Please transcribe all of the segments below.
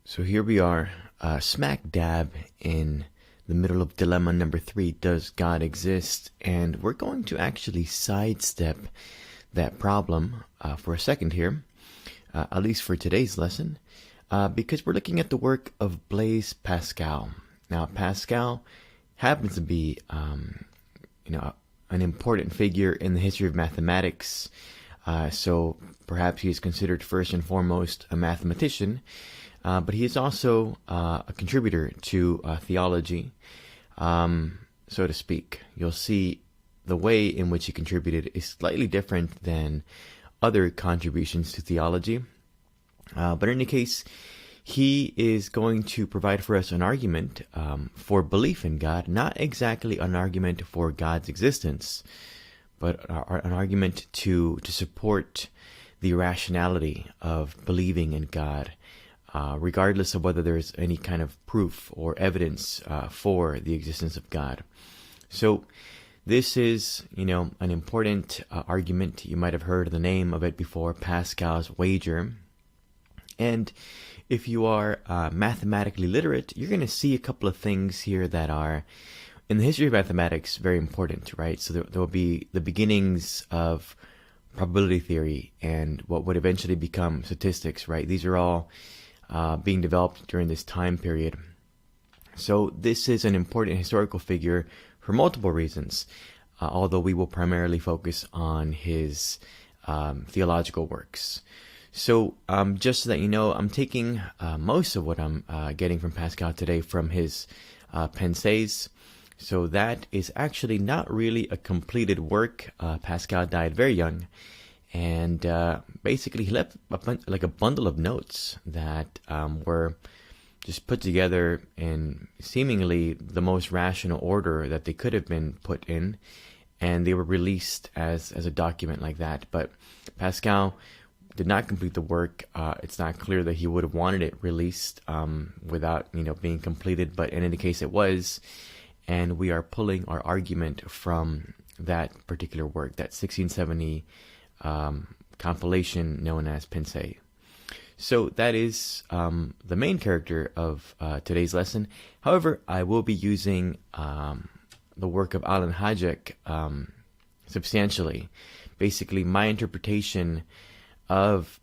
So here we are, smack dab in the middle of dilemma number 3, does God exist? And we're going to actually sidestep that problem for a second here, at least for today's lesson, because we're looking at the work of Blaise Pascal. Now, Pascal happens to be, an important figure in the history of mathematics, so perhaps he is considered first and foremost a mathematician. But he is also a contributor to theology, so to speak. You'll see the way in which he contributed is slightly different than other contributions to theology. But in any case, he is going to provide for us an argument for belief in God, not exactly an argument for God's existence, but an argument to support the rationality of believing in God. Regardless of whether there's any kind of proof or evidence for the existence of God. So this is, an important argument. You might have heard the name of it before, Pascal's wager. And if you are mathematically literate, you're going to see a couple of things here that are, in the history of mathematics, very important, right? So there will be the beginnings of probability theory and what would eventually become statistics, right? These are all being developed during this time period. So this is an important historical figure for multiple reasons, although we will primarily focus on his theological works. So just so that you know, I'm taking most of what I'm getting from Pascal today from his Pensées. So that is actually not really a completed work. Pascal died very young. And basically, he left a bundle of notes that were just put together in seemingly the most rational order that they could have been put in, and they were released as a document like that. But Pascal did not complete the work. It's not clear that he would have wanted it released without being completed. But in any case, it was, and we are pulling our argument from that particular work, that 1670. Compilation known as Pensées. So that is the main character of today's lesson. However, I will be using the work of Alan Hajek substantially. Basically, my interpretation of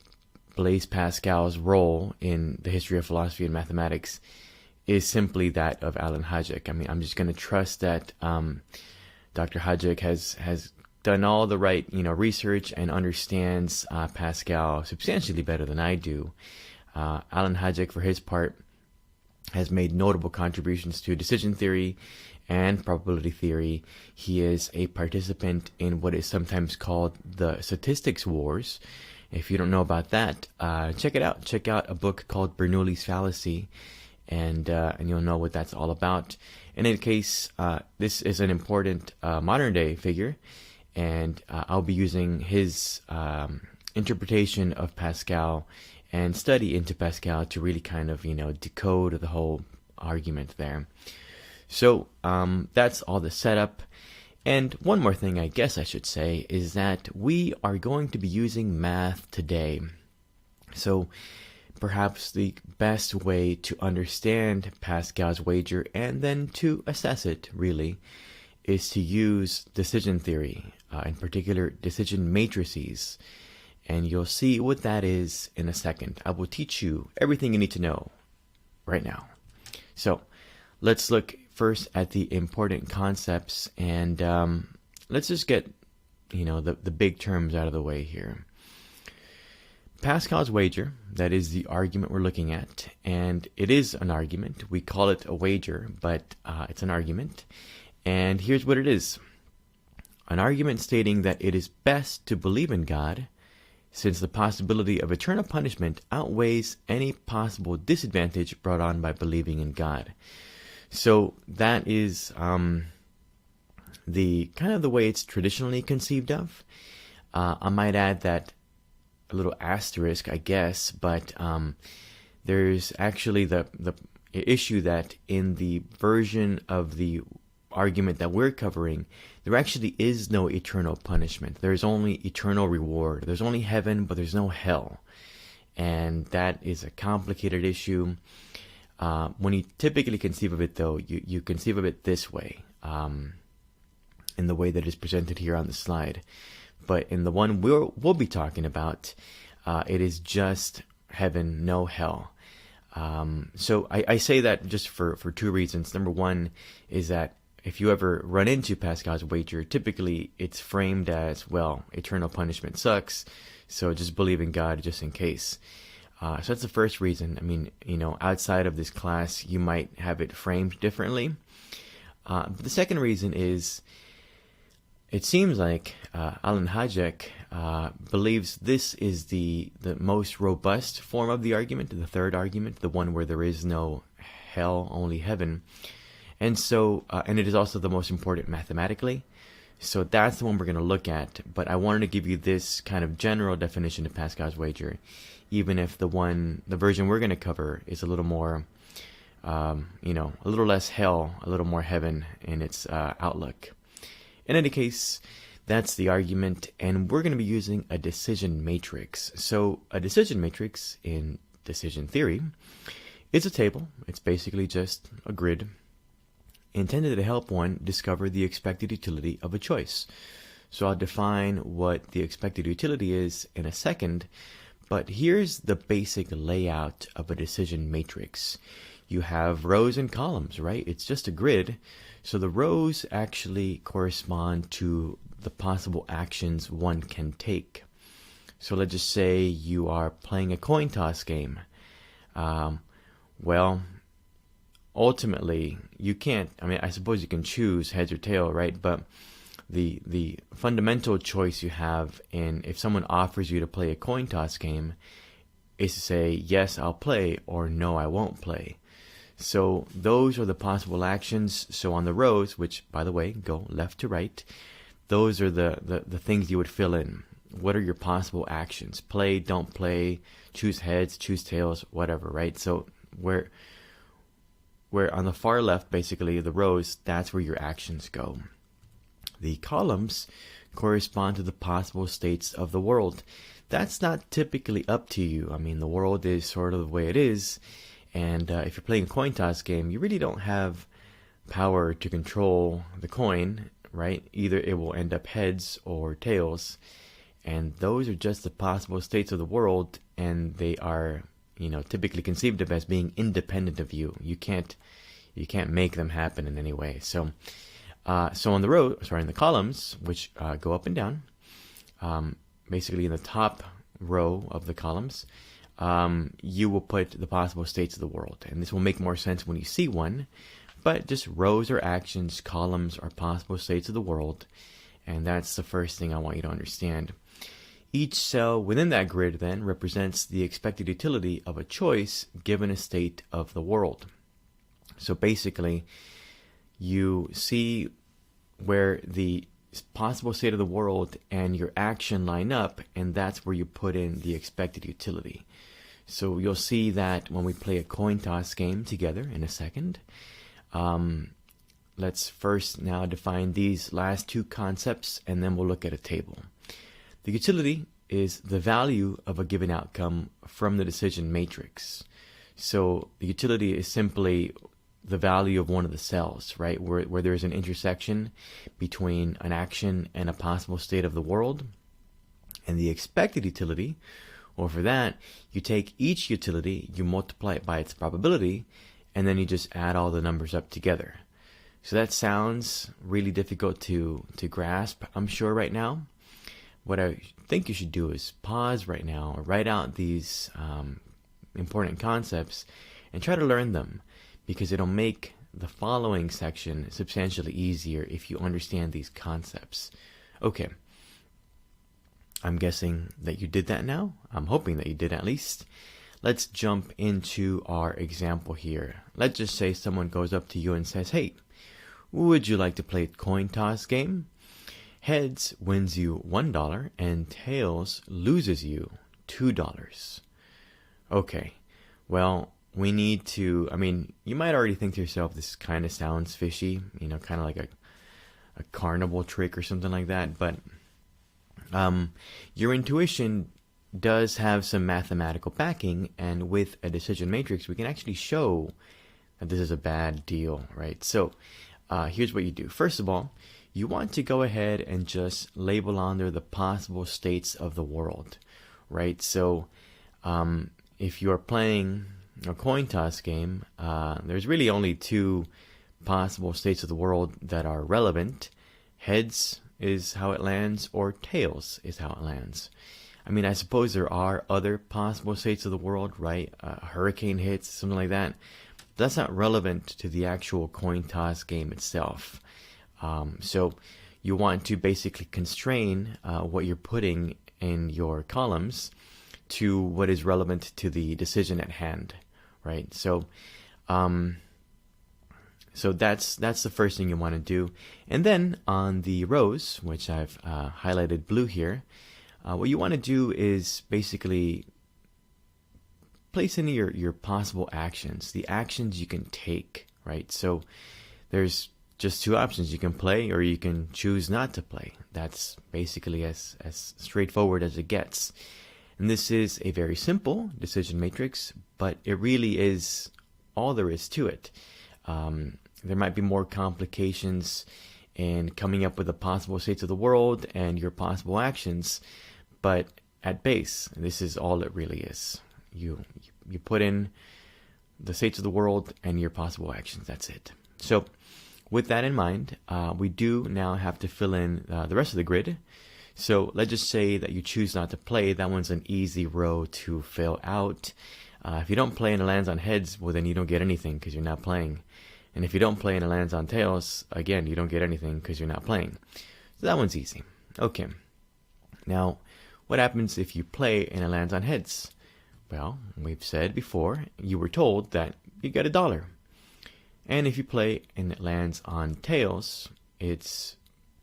Blaise Pascal's role in the history of philosophy and mathematics is simply that of Alan Hajek. I mean, I'm just going to trust that Dr. Hajek has done all the right, research and understands Pascal substantially better than I do. Alan Hajek, for his part, has made notable contributions to decision theory and probability theory. He is a participant in what is sometimes called the statistics wars. If you don't know about that, check it out. Check out a book called Bernoulli's Fallacy, and you'll know what that's all about. In any case, this is an important modern-day figure, and I'll be using his interpretation of Pascal and study into Pascal to really kind of, decode the whole argument there. So that's all the setup. And one more thing I guess I should say is that we are going to be using math today. So perhaps the best way to understand Pascal's wager and then to assess it, really, is to use decision theory, in particular decision matrices. And you'll see what that is in a second. I will teach you everything you need to know right now. So let's look first at the important concepts, and let's just get the big terms out of the way here. Pascal's wager, that is the argument we're looking at, and it is an argument. We call it a wager, but it's an argument. And here's what it is. An argument stating that it is best to believe in God, since the possibility of eternal punishment outweighs any possible disadvantage brought on by believing in God. So that is the kind of the way it's traditionally conceived of. I might add that a little asterisk, I guess, but there's actually the issue that in the version of the argument that we're covering, there actually is no eternal punishment. There's only eternal reward. There's only heaven, but there's no hell. and that is a complicated issue. When you typically conceive of it, though, you conceive of it this way, in the way that is presented here on the slide. But in the one we'll be talking about, it is just heaven, no hell. So I say that just for two reasons. Number one is that if you ever run into Pascal's wager, typically it's framed as, well, eternal punishment sucks, so just believe in God just in case. So that's the first reason. I mean, outside of this class, you might have it framed differently. But the second reason is, it seems like Alan Hajek believes this is the most robust form of the argument, the third argument, the one where there is no hell, only heaven. And so, and it is also the most important mathematically. So that's the one we're going to look at. But I wanted to give you this kind of general definition of Pascal's wager, even if the version we're going to cover is a little more, a little less hell, a little more heaven in its outlook. In any case, that's the argument, and we're going to be using a decision matrix. So a decision matrix in decision theory is a table. It's basically just a grid intended to help one discover the expected utility of a choice. So I'll define what the expected utility is in a second, but here's the basic layout of a decision matrix. You have rows and columns, right? It's just a grid. So the rows actually correspond to the possible actions one can take. So let's just say you are playing a coin toss game. Well, ultimately, you can't, I suppose you can choose heads or tail, right? But the fundamental choice you have if someone offers you to play a coin toss game is to say, yes, I'll play, or no, I won't play. So those are the possible actions. So on the rows, which, by the way, go left to right, those are the things you would fill in. What are your possible actions? Play, don't play, choose heads, choose tails, whatever, right? So where on the far left, basically, the rows, that's where your actions go. The columns correspond to the possible states of the world. That's not typically up to you. I mean, the world is sort of the way it is. And if you're playing a coin toss game, you really don't have power to control the coin, right? Either it will end up heads or tails. And those are just the possible states of the world, and they are, typically conceived of as being independent of you. You can't make them happen in any way. So on the columns, which go up and down, basically in the top row of the columns, you will put the possible states of the world. And this will make more sense when you see one, but just rows are actions, columns are possible states of the world, and that's the first thing I want you to understand. Each cell within that grid then represents the expected utility of a choice given a state of the world. So basically, you see where the possible state of the world and your action line up, and that's where you put in the expected utility. So you'll see that when we play a coin toss game together in a second. Let's first now define these last two concepts, and then we'll look at a table. The utility is the value of a given outcome from the decision matrix. So the utility is simply the value of one of the cells, right? Where there's an intersection between an action and a possible state of the world. And the expected utility, or for that, you take each utility, you multiply it by its probability, and then you just add all the numbers up together. So that sounds really difficult to grasp, I'm sure, right now. What I think you should do is pause right now, or write out these important concepts, and try to learn them, because it'll make the following section substantially easier if you understand these concepts. Okay. I'm guessing that you did that now. I'm hoping that you did at least. Let's jump into our example here. Let's just say someone goes up to you and says, hey, would you like to play a coin toss game? Heads wins you $1 and tails loses you $2. Okay, well, we need to, you might already think to yourself, this kind of sounds fishy, kind of like a carnival trick or something like that, but your intuition does have some mathematical backing, and with a decision matrix, we can actually show that this is a bad deal, right? So here's what you do. First of all, you want to go ahead and just label on there the possible states of the world, right? So if you're playing a coin toss game, there's really only two possible states of the world that are relevant. Heads is how it lands, or tails is how it lands. I mean, I suppose there are other possible states of the world, right? A hurricane hits, something like that. That's not relevant to the actual coin toss game itself. So you want to basically constrain what you're putting in your columns to what is relevant to the decision at hand, right? So that's the first thing you want to do. And then on the rows, which I've highlighted blue here, what you want to do is basically place in your possible actions, the actions you can take, right? So there's just two options. You can play or you can choose not to play. That's basically as straightforward as it gets. And this is a very simple decision matrix, but it really is all there is to it. There might be more complications in coming up with the possible states of the world and your possible actions, but at base, this is all it really is. You put in the states of the world and your possible actions. That's it. So with that in mind, we do now have to fill in the rest of the grid. So let's just say that you choose not to play. That one's an easy row to fill out. If you don't play and it lands on heads, well, then you don't get anything because you're not playing. And if you don't play and it lands on tails, again, you don't get anything because you're not playing. So that one's easy. Okay. Now, what happens if you play and it lands on heads? Well, we've said before, you were told that you get $1. And if you play and it lands on tails, it's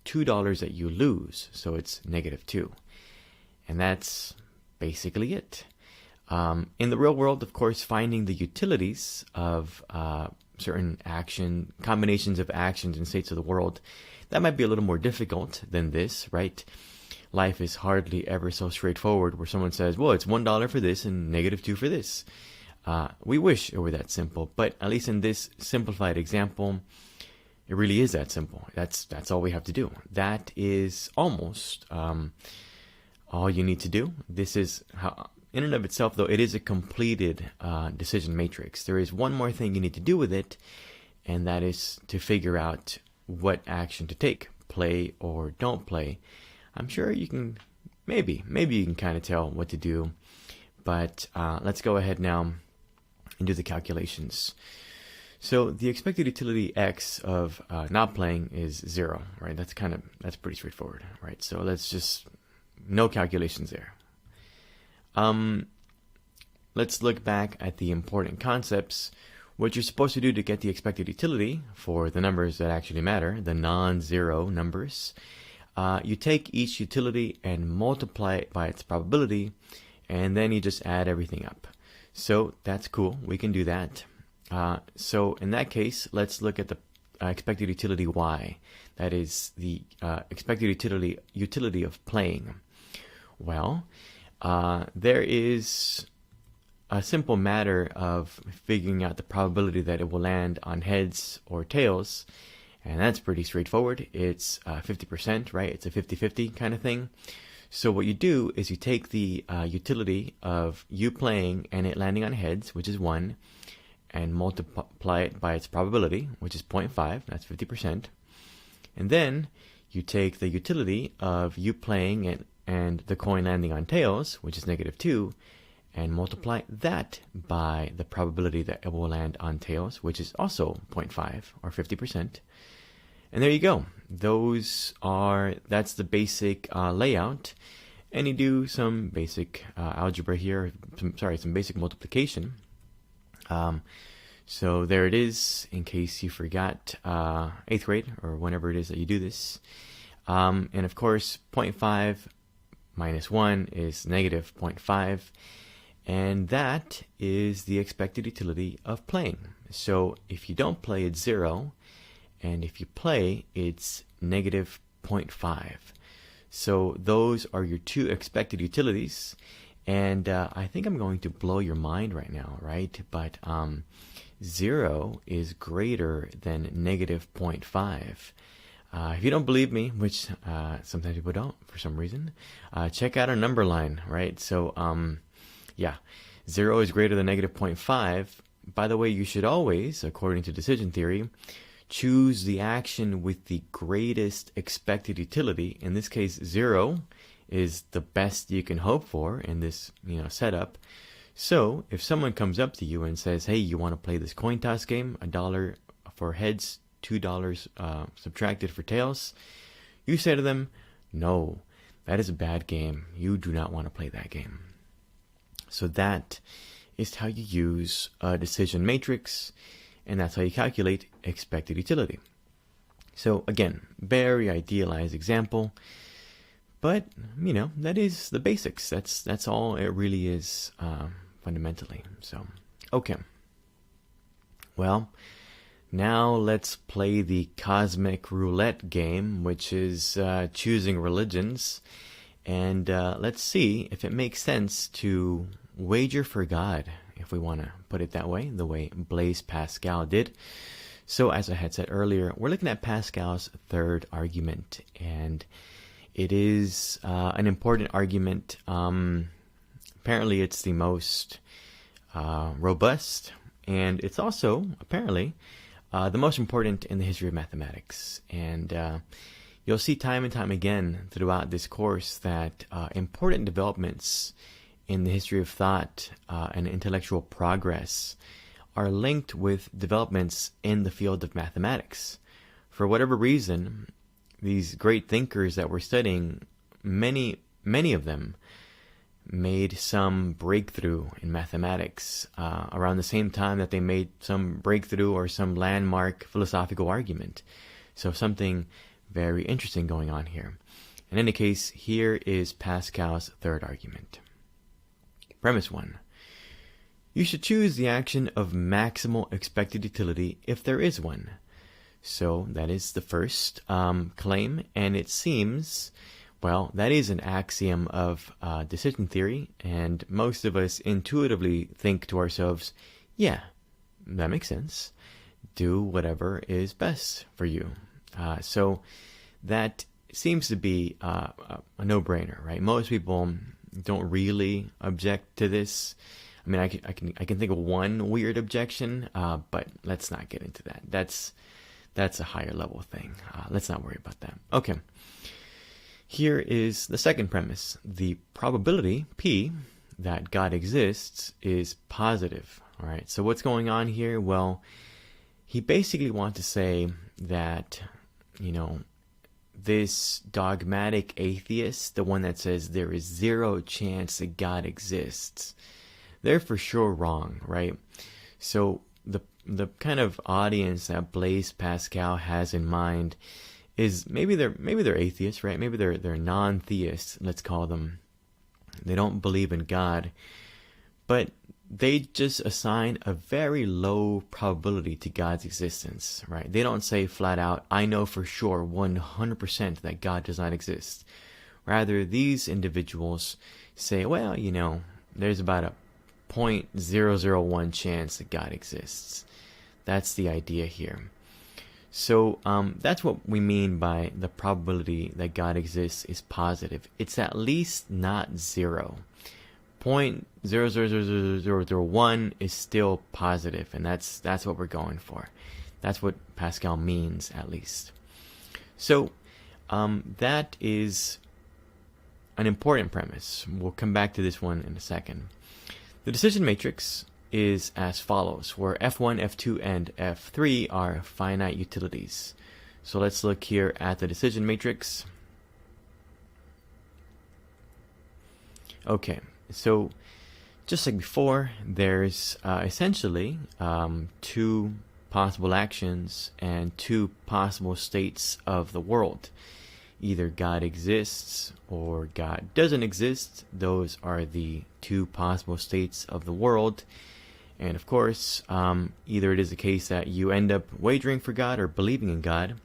$2 that you lose. So it's -2. And that's basically it. In the real world, of course, finding the utilities of certain combinations of actions and states of the world, that might be a little more difficult than this, right? Life is hardly ever so straightforward where someone says, well, it's $1 for this and -2 for this. We wish it were that simple, but at least in this simplified example, it really is that simple. That's all we have to do. That is almost all you need to do. This is how, in and of itself, though, it is a completed decision matrix. There is one more thing you need to do with it, and that is to figure out what action to take, play or don't play. I'm sure you can, maybe you can kind of tell what to do, but let's go ahead now and do the calculations. So the expected utility X of not playing is 0, right? That's pretty straightforward, right? So let's just, no calculations there. Let's look back at the important concepts. What you're supposed to do to get the expected utility for the numbers that actually matter, the non-zero numbers, you take each utility and multiply it by its probability, and then you just add everything up. So that's cool. We can do that. So in that case, let's look at the expected utility Y. That is the expected utility of playing. Well, there is a simple matter of figuring out the probability that it will land on heads or tails, and that's pretty straightforward. It's 50%, right? It's a 50-50 kind of thing. So what you do is you take the utility of you playing and it landing on heads, which is 1, and multiply it by its probability, which is 0.5, that's 50%. And then you take the utility of you playing it and the coin landing on tails, which is -2, and multiply that by the probability that it will land on tails, which is also 0.5 or 50%. And there you go. That's the basic layout. And you do some basic algebra here, some basic multiplication. So there it is, in case you forgot 8th grade or whenever it is that you do this. And of course, 0.5 minus 1 is -0.5. And that is the expected utility of playing. So if you don't play, it's 0. And if you play, it's -0.5. So those are your two expected utilities. And I think I'm going to blow your mind right now, right? But 0 is greater than negative 0.5. If you don't believe me, which sometimes people don't for some reason, check out our number line, right? So, yeah, 0 is greater than negative 0.5. By the way, you should always, according to decision theory, choose the action with the greatest expected utility. In this case, 0 is the best you can hope for in this setup. So if someone comes up to you and says, hey, you want to play this coin toss game, $1 for heads, $2 subtracted for tails, you say to them, no, that is a bad game. You do not want to play that game. So that is how you use a decision matrix, and that's how you calculate expected utility. So again, very idealized example, but that is the basics. That's all it really is fundamentally. So okay, well, now let's play the cosmic roulette game, which is choosing religions, and let's see if it makes sense to wager for God, if we want to put it that way, the way Blaise Pascal did. So as I had said earlier, we're looking at Pascal's third argument, and it is an important argument. Apparently it's the most robust, and it's also apparently the most important in the history of mathematics. And you'll see time and time again throughout this course that important developments in the history of thought and intellectual progress are linked with developments in the field of mathematics. For whatever reason, these great thinkers that we're studying, many of them made some breakthrough in mathematics around the same time that they made some breakthrough or some landmark philosophical argument. So something very interesting going on here. In any case, here is Pascal's third argument. Premise 1. You should choose the action of maximal expected utility if there is one. So that is the first claim, and it seems, well, that is an axiom of decision theory, and most of us intuitively think to ourselves, yeah, that makes sense. Do whatever is best for you. So that seems to be a no-brainer, right? Most people don't really object to this. I mean, I can think of one weird objection, but let's not get into that. That's a higher level thing. Let's not worry about that. Okay. Here is the second premise. The probability, P, that God exists is positive. All right. So what's going on here? Well, he basically wants to say that, this dogmatic atheist, the one that says there is zero chance that God exists, they're for sure wrong, right? So the kind of audience that Blaise Pascal has in mind is maybe they're atheists, right? Maybe they're non-theists, let's call them. They don't believe in God, but they just assign a very low probability to God's existence, right? They don't say flat out, I know for sure 100% that God does not exist. Rather, these individuals say, well, there's about a 0.001 chance that God exists. That's the idea here. So that's what we mean by the probability that God exists is positive. It's at least not 0. 0.00001 is still positive, and that's what we're going for. That's what Pascal means, at least. So that is an important premise. We'll come back to this one in a second. The decision matrix is as follows, where F1, F2, and F3 are finite utilities. So let's look here at the decision matrix. Okay, so just like before, there's essentially two possible actions and two possible states of the world. Either God exists or God doesn't exist. Those are the two possible states of the world. And of course, either it is the case that you end up wagering for God or believing in God,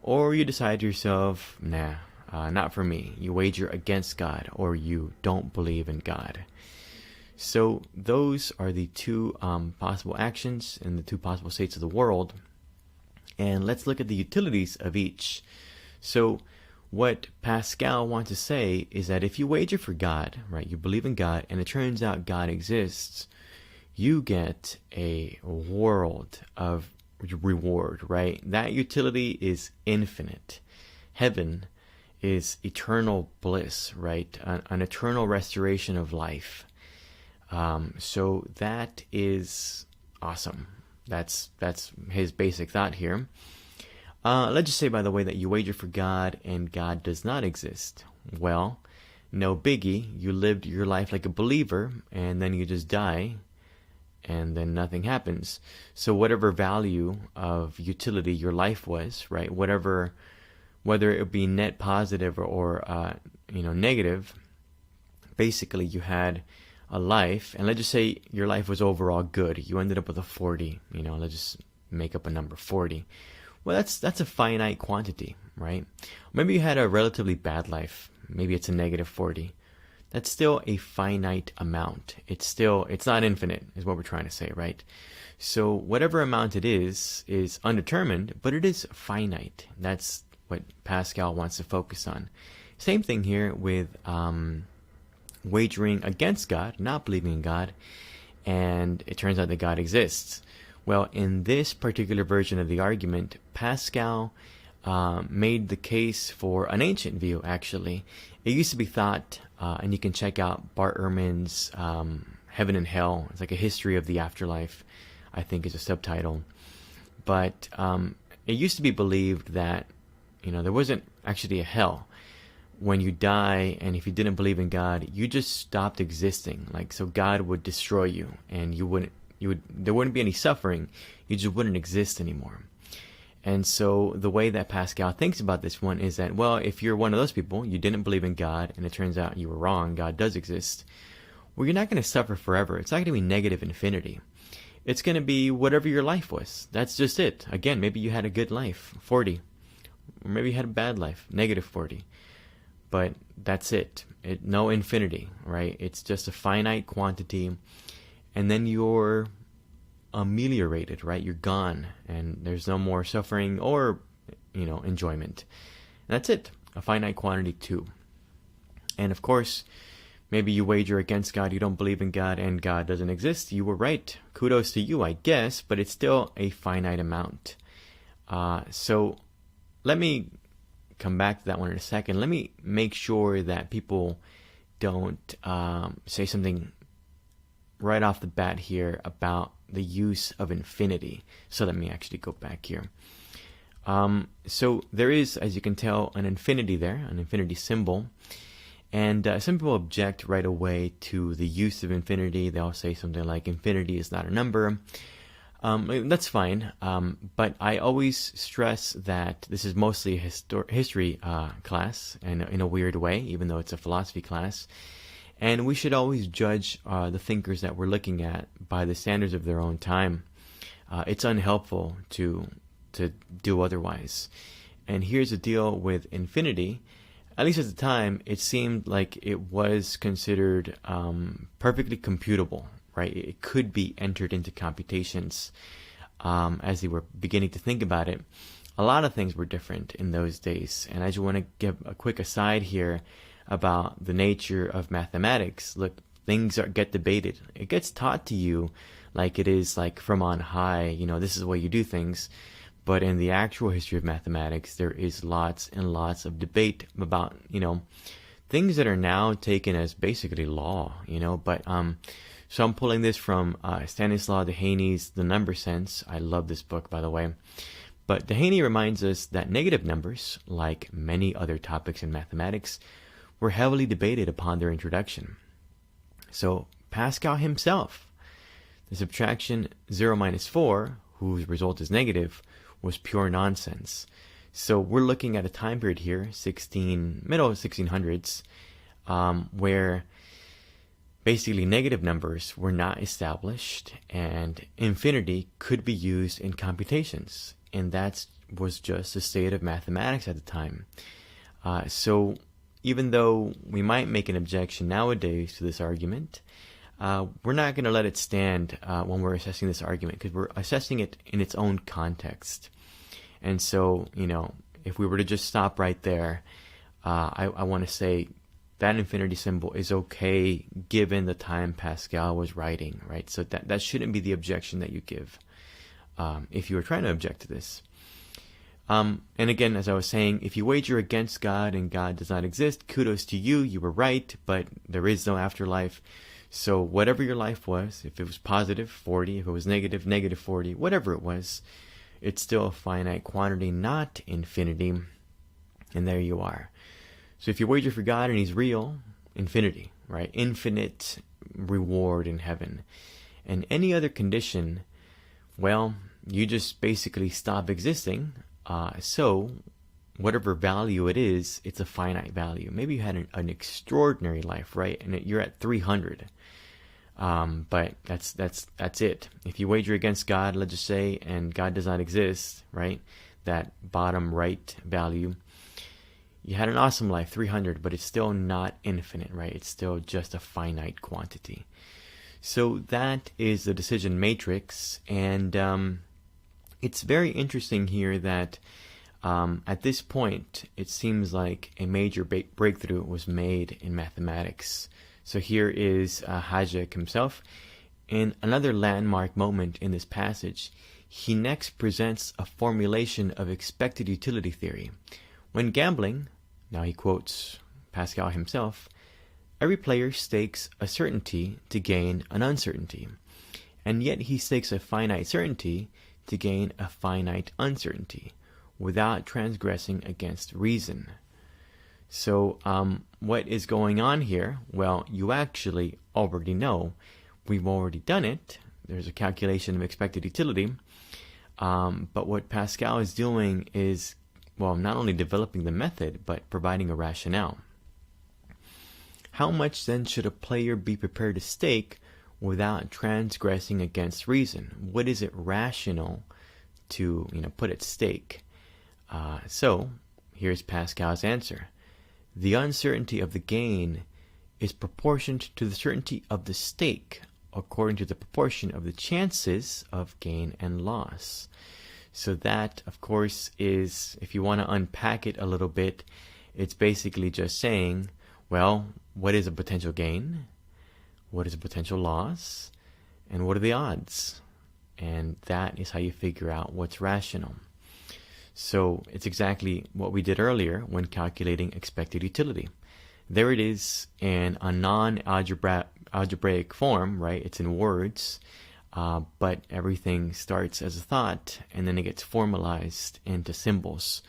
or you decide to yourself, nah, not for me. You wager against God, or you don't believe in God. So those are the two possible actions and the two possible states of the world. And let's look at the utilities of each. So what Pascal wants to say is that if you wager for God, right, you believe in God, and it turns out God exists, you get a world of reward, right? That utility is infinite. Heaven is eternal bliss, right? An eternal restoration of life. So that is awesome. That's his basic thought here. Let's just say, by the way, that you wager for God and God does not exist. Well, no biggie. You lived your life like a believer, and then you just die, and then nothing happens. So whatever value of utility your life was, right? Whether it be net positive or negative, basically you had a life, and let's just say your life was overall good. You ended up with a 40. Let's just make up a number, 40. Well, that's a finite quantity, right? Maybe you had a relatively bad life. Maybe it's a negative 40. That's still a finite amount. It's not infinite, is what we're trying to say, right? So whatever amount it is undetermined, but it is finite. That's what Pascal wants to focus on. Same thing here with wagering against God, not believing in God, and it turns out that God exists. Well, in this particular version of the argument, Pascal made the case for an ancient view, actually. It used to be thought, and you can check out Bart Ehrman's Heaven and Hell. It's like a history of the afterlife, I think is a subtitle. But it used to be believed that, there wasn't actually a hell. When you die, and if you didn't believe in God, you just stopped existing. So God would destroy you, and there wouldn't be any suffering. You just wouldn't exist anymore. And so the way that Pascal thinks about this one is that, well, if you're one of those people, you didn't believe in God, and it turns out you were wrong, God does exist, well, you're not going to suffer forever. It's not going to be negative infinity. It's going to be whatever your life was. That's just it. Again, maybe you had a good life, 40. Or maybe you had a bad life, negative 40. But that's it. No infinity, right? It's just a finite quantity. And then you're ameliorated, right? You're gone, and there's no more suffering or, enjoyment. And that's it. A finite quantity too. And of course, maybe you wager against God, you don't believe in God, and God doesn't exist. You were right. Kudos to you, I guess, but it's still a finite amount. So let me come back to that one in a second. Let me make sure that people don't say something right off the bat here about the use of infinity. So let me actually go back here. So there is, as you can tell, an infinity there, an infinity symbol. And some people object right away to the use of infinity. They'll say something like, infinity is not a number. That's fine, but I always stress that this is mostly a history class, and in a weird way, even though it's a philosophy class. And we should always judge the thinkers that we're looking at by the standards of their own time. It's unhelpful to do otherwise. And here's the deal with infinity. At least at the time, it seemed like it was considered perfectly computable. Right? It could be entered into computations as they were beginning to think about it. A lot of things were different in those days. And I just want to give a quick aside here about the nature of mathematics. Look, things get debated. It gets taught to you like it is like from on high, this is the way you do things. But in the actual history of mathematics, there is lots and lots of debate about, things that are now taken as basically law, but so I'm pulling this from Stanislaw Dehaene's The Number Sense. I love this book, by the way. But Dehaene reminds us that negative numbers, like many other topics in mathematics, were heavily debated upon their introduction. So Pascal himself, the subtraction 0 minus 4, whose result is negative, was pure nonsense. So we're looking at a time period here, middle of 1600s, where basically negative numbers were not established and infinity could be used in computations. And that was just the state of mathematics at the time. So even though we might make an objection nowadays to this argument, we're not going to let it stand when we're assessing this argument, because we're assessing it in its own context. And so, if we were to just stop right there, I want to say that infinity symbol is okay given the time Pascal was writing, right? So that shouldn't be the objection that you give if you were trying to object to this. And again, as I was saying, if you wager against God and God does not exist, kudos to you, you were right, but there is no afterlife. So whatever your life was, if it was positive, 40, if it was negative, negative 40, whatever it was, it's still a finite quantity, not infinity. And there you are. So if you wager for God and He's real, infinity, right? Infinite reward in heaven. And any other condition, well, you just basically stop existing. So whatever value it is, it's a finite value. Maybe you had an extraordinary life, right? And you're at 300. But that's it. If you wager against God, let's just say, and God does not exist, right? That bottom right value, you had an awesome life, 300, but it's still not infinite, right? It's still just a finite quantity. So that is the decision matrix, and it's very interesting here that at this point, it seems like a major breakthrough was made in mathematics. So here is Hayek himself. In another landmark moment in this passage, he next presents a formulation of expected utility theory. When gambling, now he quotes Pascal himself, every player stakes a certainty to gain an uncertainty, and yet he stakes a finite certainty to gain a finite uncertainty without transgressing against reason. So what is going on here? Well, you actually already know. We've already done it. There's a calculation of expected utility. But what Pascal is doing is, well, not only developing the method, but providing a rationale. How much then should a player be prepared to stake without transgressing against reason? What is it rational to put at stake? So here's Pascal's answer. The uncertainty of the gain is proportioned to the certainty of the stake according to the proportion of the chances of gain and loss. So that, of course, is, if you want to unpack it a little bit, it's basically just saying, well, what is a potential gain? What is a potential loss? And what are the odds? And that is how you figure out what's rational. So it's exactly what we did earlier when calculating expected utility. There it is in a non-algebraic form, right? It's in words, but everything starts as a thought and then it gets formalized into symbols.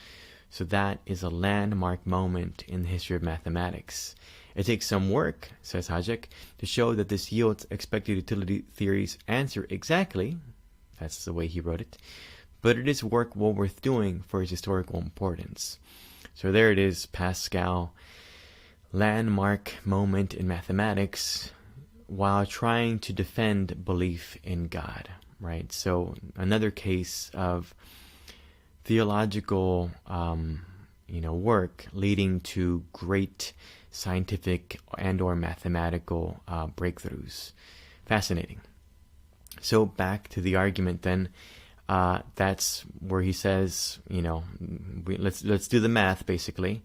So that is a landmark moment in the history of mathematics. It takes some work, says Hayek, to show that this yields expected utility theory's answer exactly. That's the way he wrote it. But it is work well worth doing for its historical importance. So there it is, Pascal, landmark moment in mathematics while trying to defend belief in God, right? So another case of theological work leading to great scientific and or mathematical breakthroughs. Fascinating. So back to the argument then. That's where he says, let's do the math basically,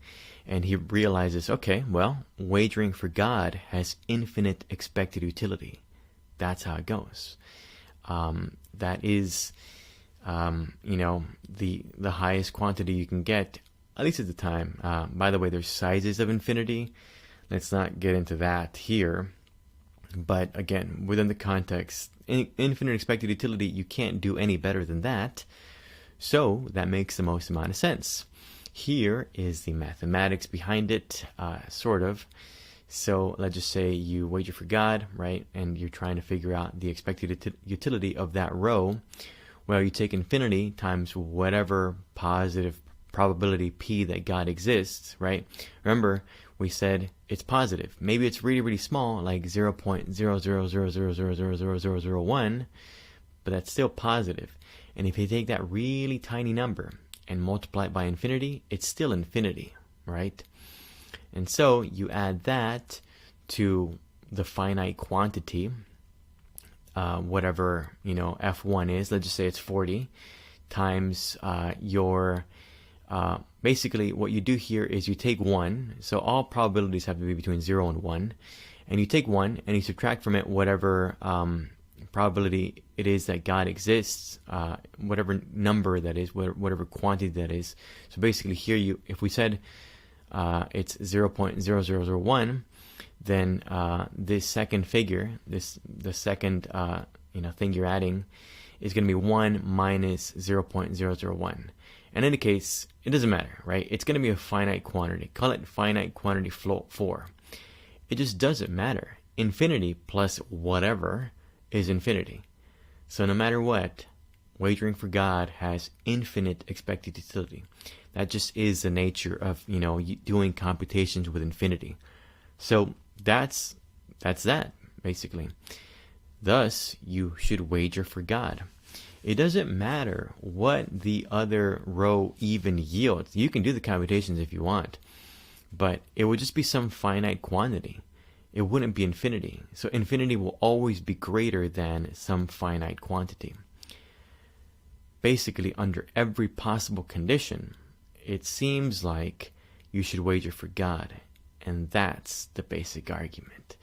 and he realizes, okay, well, wagering for God has infinite expected utility. That's how it goes. That is, the highest quantity you can get, at least at the time. By the way, there's sizes of infinity. Let's not get into that here. But again, within the context, infinite expected utility, you can't do any better than that. So that makes the most amount of sense. Here is the mathematics behind it, sort of. So let's just say you wager for God, right? And you're trying to figure out the expected utility of that row. Well, you take infinity times whatever positive probability P that God exists, right? Remember, we said it's positive. Maybe it's really, really small, like 0.000000001, but that's still positive. And if you take that really tiny number and multiply it by infinity, it's still infinity. right? And so you add that to the finite quantity, whatever, f1 is. Let's just say it's 40 times your basically what you do here is you take 1, so all probabilities have to be between 0 and 1, and you take 1 and you subtract from it whatever probability it is that God exists, whatever number that is, whatever quantity that is. So basically here, if we said it's 0.0001, then this second figure, the second thing you're adding, is going to be 1 minus 0.001. And in the case, it doesn't matter, right? It's going to be a finite quantity. Call it finite quantity 4. It just doesn't matter. Infinity plus whatever is infinity. So no matter what, wagering for God has infinite expected utility. That just is the nature of, doing computations with infinity. So that's that, basically. Thus, you should wager for God. It doesn't matter what the other row even yields. You can do the computations if you want, but it would just be some finite quantity. It wouldn't be infinity. So infinity will always be greater than some finite quantity. Basically, under every possible condition, it seems like you should wager for God. And that's the basic argument.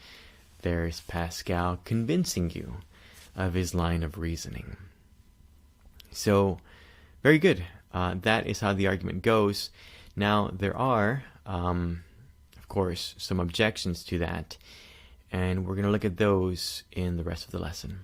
There's Pascal convincing you of his line of reasoning. So, very good. That is how the argument goes. Now, there are, of course, some objections to that, and we're going to look at those in the rest of the lesson.